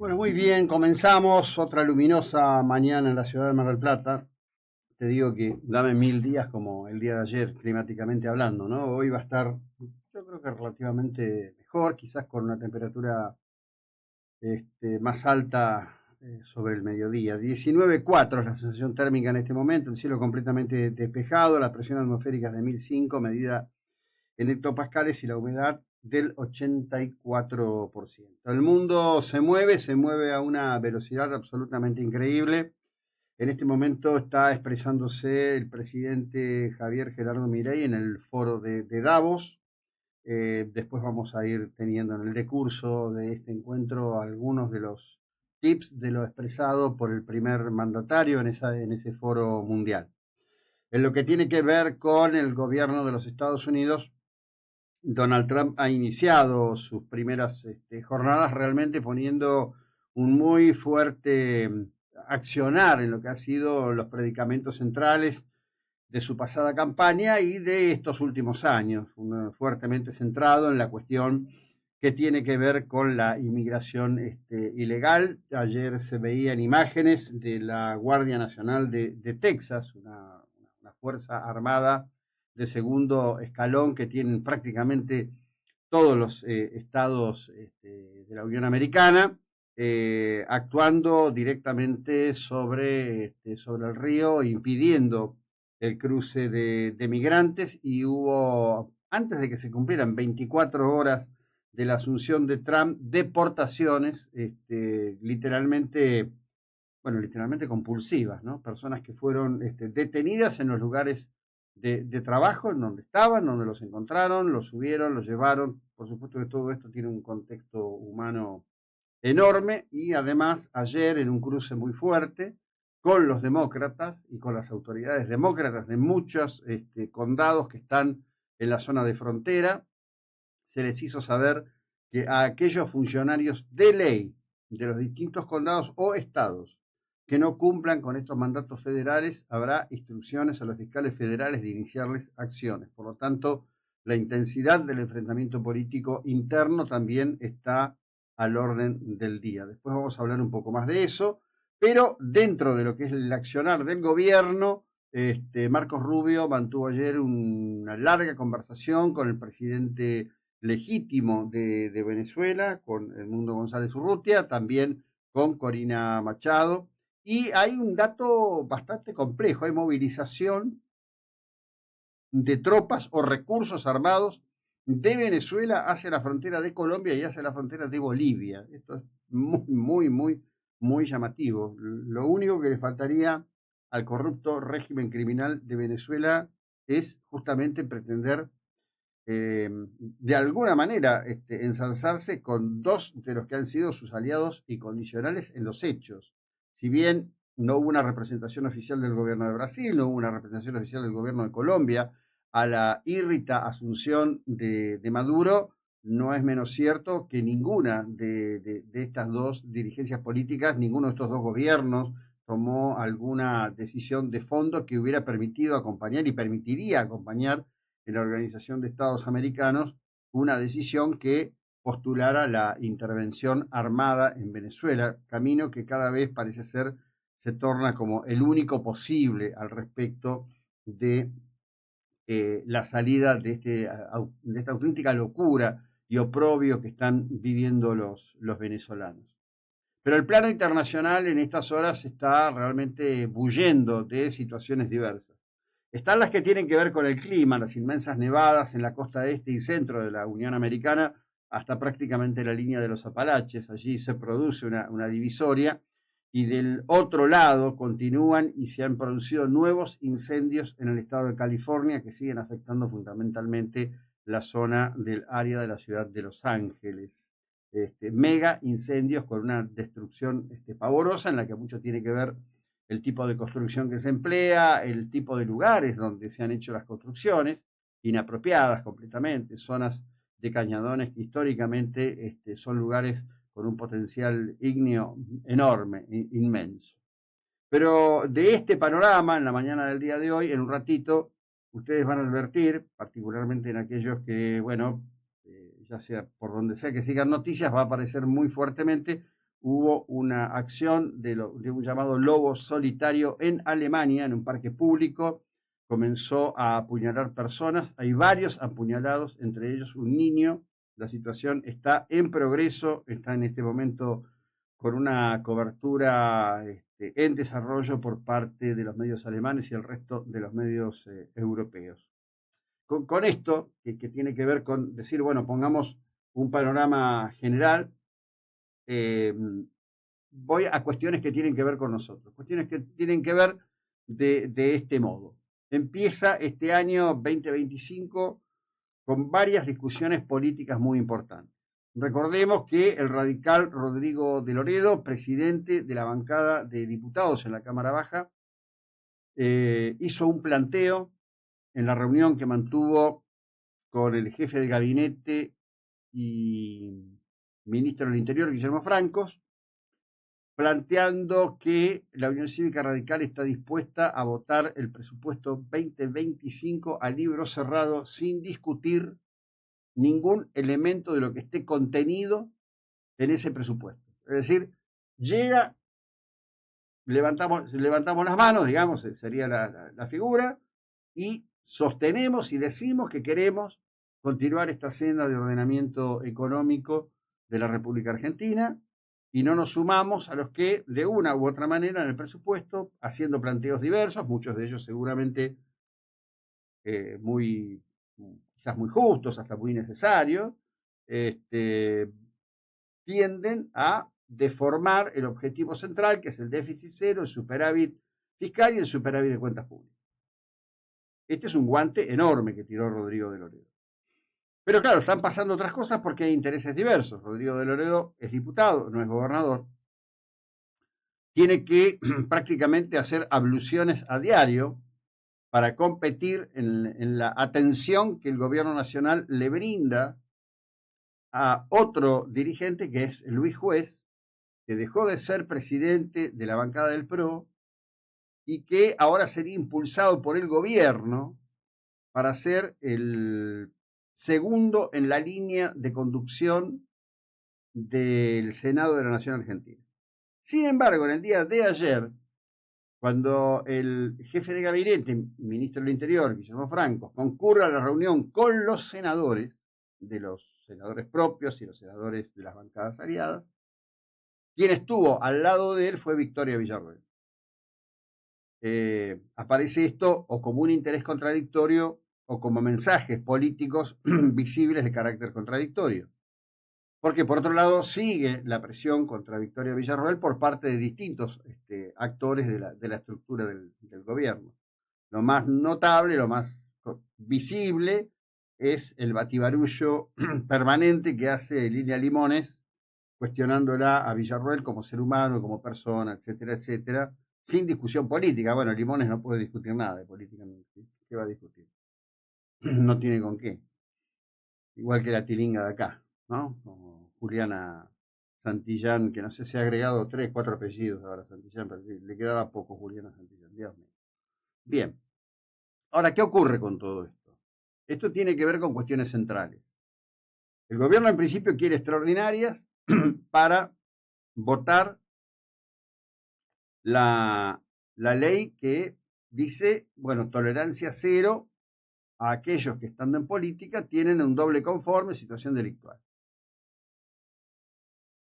Bueno, muy bien, comenzamos otra luminosa mañana en la ciudad de Mar del Plata. Te digo que dame 1000 días como el día de ayer, climáticamente hablando, ¿no? Hoy va a estar, yo creo que relativamente mejor, quizás con una temperatura más alta sobre el mediodía. 19,4 es la sensación térmica en este momento, el cielo completamente despejado, la presión atmosférica es de 1005, medida en hectopascales y la humedad del 84%. El mundo se mueve a una velocidad absolutamente increíble. En este momento está expresándose el presidente Javier Gerardo Milei en el foro de Davos. Después vamos a ir teniendo en el decurso de este encuentro algunos de los tips de lo expresado por el primer mandatario en ese foro mundial. En lo que tiene que ver con el gobierno de los Estados Unidos, Donald Trump ha iniciado sus primeras jornadas realmente poniendo un muy fuerte accionar en lo que ha sido los predicamentos centrales de su pasada campaña y de estos últimos años, fuertemente centrado en la cuestión que tiene que ver con la inmigración ilegal. Ayer se veían imágenes de la Guardia Nacional de Texas, una fuerza armada de segundo escalón que tienen prácticamente todos los estados de la Unión Americana, actuando directamente sobre el río, impidiendo el cruce de migrantes, y hubo, antes de que se cumplieran 24 horas de la asunción de Trump, deportaciones literalmente compulsivas, ¿no? Personas que fueron detenidas en los lugares de trabajo, en donde estaban, donde los encontraron, los subieron, los llevaron. Por supuesto que todo esto tiene un contexto humano enorme, y además ayer en un cruce muy fuerte con los demócratas y con las autoridades demócratas de muchos condados que están en la zona de frontera, se les hizo saber que a aquellos funcionarios de ley de los distintos condados o estados que no cumplan con estos mandatos federales, habrá instrucciones a los fiscales federales de iniciarles acciones. Por lo tanto, la intensidad del enfrentamiento político interno también está al orden del día. Después vamos a hablar un poco más de eso, pero dentro de lo que es el accionar del gobierno, Marcos Rubio mantuvo ayer una larga conversación con el presidente legítimo de Venezuela, con Edmundo González Urrutia, también con Corina Machado. Y hay un dato bastante complejo: hay movilización de tropas o recursos armados de Venezuela hacia la frontera de Colombia y hacia la frontera de Bolivia. Esto es muy llamativo. Lo único que le faltaría al corrupto régimen criminal de Venezuela es justamente pretender de alguna manera ensalzarse con dos de los que han sido sus aliados incondicionales en los hechos. Si bien no hubo una representación oficial del gobierno de Brasil, no hubo una representación oficial del gobierno de Colombia a la írrita asunción de Maduro, no es menos cierto que ninguna de estas dos dirigencias políticas, ninguno de estos dos gobiernos tomó alguna decisión de fondo que hubiera permitido acompañar y permitiría acompañar en la Organización de Estados Americanos una decisión que postulara la intervención armada en Venezuela, camino que cada vez parece ser se torna como el único posible al respecto de la salida de esta auténtica locura y oprobio que están viviendo los venezolanos. Pero el plano internacional en estas horas está realmente bullendo de situaciones diversas. Están las que tienen que ver con el clima, las inmensas nevadas en la costa este y centro de la Unión Americana, hasta prácticamente la línea de los Apalaches. Allí se produce una divisoria, y del otro lado continúan y se han producido nuevos incendios en el estado de California que siguen afectando fundamentalmente la zona del área de la ciudad de Los Ángeles. Mega incendios con una destrucción pavorosa, en la que mucho tiene que ver el tipo de construcción que se emplea, el tipo de lugares donde se han hecho las construcciones, inapropiadas completamente, zonas de cañadones que históricamente son lugares con un potencial ígneo enorme, inmenso. Pero de este panorama, en la mañana del día de hoy, en un ratito, ustedes van a advertir, particularmente en aquellos que, bueno, ya sea por donde sea que sigan noticias, va a aparecer muy fuertemente hubo una acción de un llamado lobo solitario en Alemania, en un parque público. Comenzó a apuñalar personas. Hay varios apuñalados, entre ellos un niño. La situación está en progreso, está en este momento con una cobertura en desarrollo por parte de los medios alemanes y el resto de los medios europeos. Con esto, que tiene que ver con decir, bueno, pongamos un panorama general, voy a cuestiones que tienen que ver con nosotros, cuestiones que tienen que ver de este modo. Empieza este año 2025 con varias discusiones políticas muy importantes. Recordemos que el radical Rodrigo de Loredo, presidente de la bancada de diputados en la Cámara Baja, hizo un planteo en la reunión que mantuvo con el jefe de gabinete y ministro del Interior, Guillermo Francos, planteando que la Unión Cívica Radical está dispuesta a votar el presupuesto 2025 a libro cerrado sin discutir ningún elemento de lo que esté contenido en ese presupuesto. Es decir, llega, levantamos las manos, digamos, sería la figura, y sostenemos y decimos que queremos continuar esta senda de ordenamiento económico de la República Argentina y no nos sumamos a los que de una u otra manera en el presupuesto, haciendo planteos diversos, muchos de ellos seguramente quizás muy justos, hasta muy necesarios, tienden a deformar el objetivo central, que es el déficit cero, el superávit fiscal y el superávit de cuentas públicas. Este es un guante enorme que tiró Rodrigo de Loredo. Pero claro, están pasando otras cosas porque hay intereses diversos. Rodrigo de Loredo es diputado, no es gobernador. Tiene que prácticamente hacer abluciones a diario para competir en la atención que el gobierno nacional le brinda a otro dirigente que es Luis Juez, que dejó de ser presidente de la bancada del PRO y que ahora sería impulsado por el gobierno para ser el segundo en la línea de conducción del Senado de la Nación Argentina. Sin embargo, en el día de ayer, cuando el jefe de gabinete, ministro del Interior, Guillermo Francos, concurre a la reunión con los senadores, de los senadores propios y los senadores de las bancadas aliadas, quien estuvo al lado de él fue Victoria Villarroel. Aparece esto o como un interés contradictorio o como mensajes políticos visibles de carácter contradictorio. Porque por otro lado sigue la presión contra Victoria Villarroel por parte de distintos actores de la estructura del gobierno. Lo más notable, lo más visible es el batibarullo permanente que hace Lilia Limones cuestionándola a Villarroel como ser humano, como persona, etcétera, etcétera, sin discusión política. Bueno, Limones no puede discutir nada de política. ¿Qué va a discutir? No tiene con qué. Igual que la tilinga de acá, ¿no? Como Juliana Santillán, que no sé si ha agregado 3, 4 apellidos ahora Santillán, pero le quedaba poco Juliana Santillán, Dios mío. Bien. Ahora, ¿qué ocurre con todo esto? Esto tiene que ver con cuestiones centrales. El gobierno en principio quiere extraordinarias para votar la ley que dice, bueno, tolerancia cero a aquellos que estando en política tienen un doble conforme, situación delictual.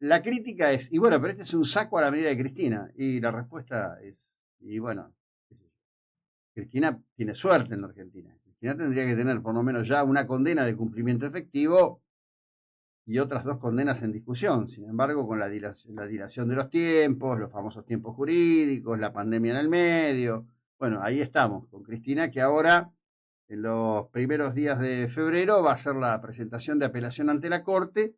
La crítica es, y bueno, pero este es un saco a la medida de Cristina, y la respuesta es, y bueno, Cristina tiene suerte en la Argentina. Cristina tendría que tener por lo menos ya una condena de cumplimiento efectivo y otras 2 condenas en discusión. Sin embargo, con la dilación de los tiempos, los famosos tiempos jurídicos, la pandemia en el medio, bueno, ahí estamos con Cristina, que ahora en los primeros días de febrero va a hacer la presentación de apelación ante la Corte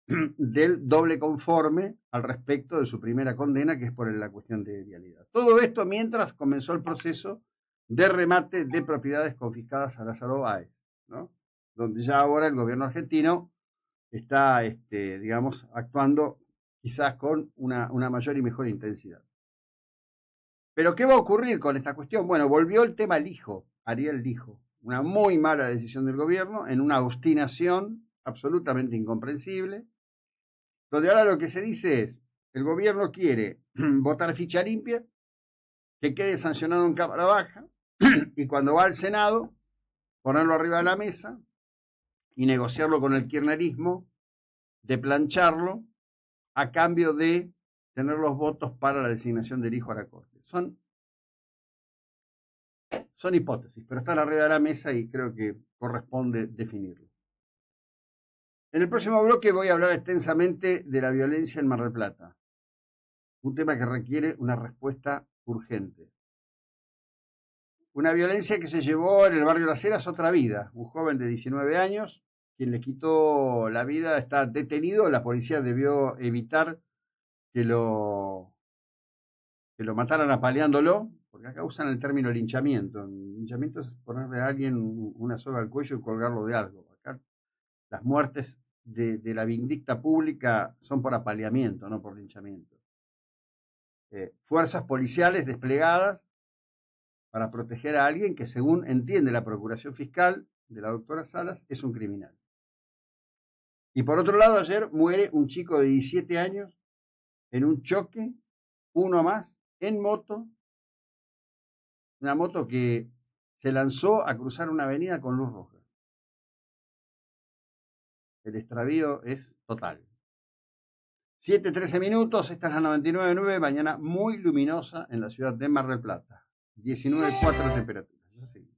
del doble conforme al respecto de su primera condena, que es por la cuestión de vialidad. Todo esto mientras comenzó el proceso de remate de propiedades confiscadas a Lázaro Báez, ¿no? Donde ya ahora el gobierno argentino está, digamos, actuando quizás con una mayor y mejor intensidad. Pero ¿qué va a ocurrir con esta cuestión? Bueno, volvió el tema Lijo, Ariel Lijo, una muy mala decisión del gobierno en una obstinación absolutamente incomprensible, donde ahora lo que se dice es, el gobierno quiere votar ficha limpia, que quede sancionado en Cámara Baja, y cuando va al Senado, ponerlo arriba de la mesa y negociarlo con el kirchnerismo, de plancharlo, a cambio de tener los votos para la designación del hijo a la Corte. Son hipótesis, pero están arriba de la mesa y creo que corresponde definirlo. En el próximo bloque voy a hablar extensamente de la violencia en Mar del Plata, un tema que requiere una respuesta urgente. Una violencia que se llevó en el barrio Las Heras otra vida. Un joven de 19 años, quien le quitó la vida, está detenido. La policía debió evitar que lo mataran apaleándolo, porque acá usan el término linchamiento. Linchamiento es ponerle a alguien una soga al cuello y colgarlo de algo. Acá las muertes de la vindicta pública son por apaleamiento, no por linchamiento. Fuerzas policiales desplegadas para proteger a alguien que, según entiende la procuración fiscal de la doctora Salas, es un criminal. Y por otro lado, ayer muere un chico de 17 años en un choque, uno más, en moto, una moto que se lanzó a cruzar una avenida con luz roja. El extravío es total. 7:13 minutos, esta es la 99.9, mañana muy luminosa en la ciudad de Mar del Plata. 19.4 temperaturas. Ya seguimos.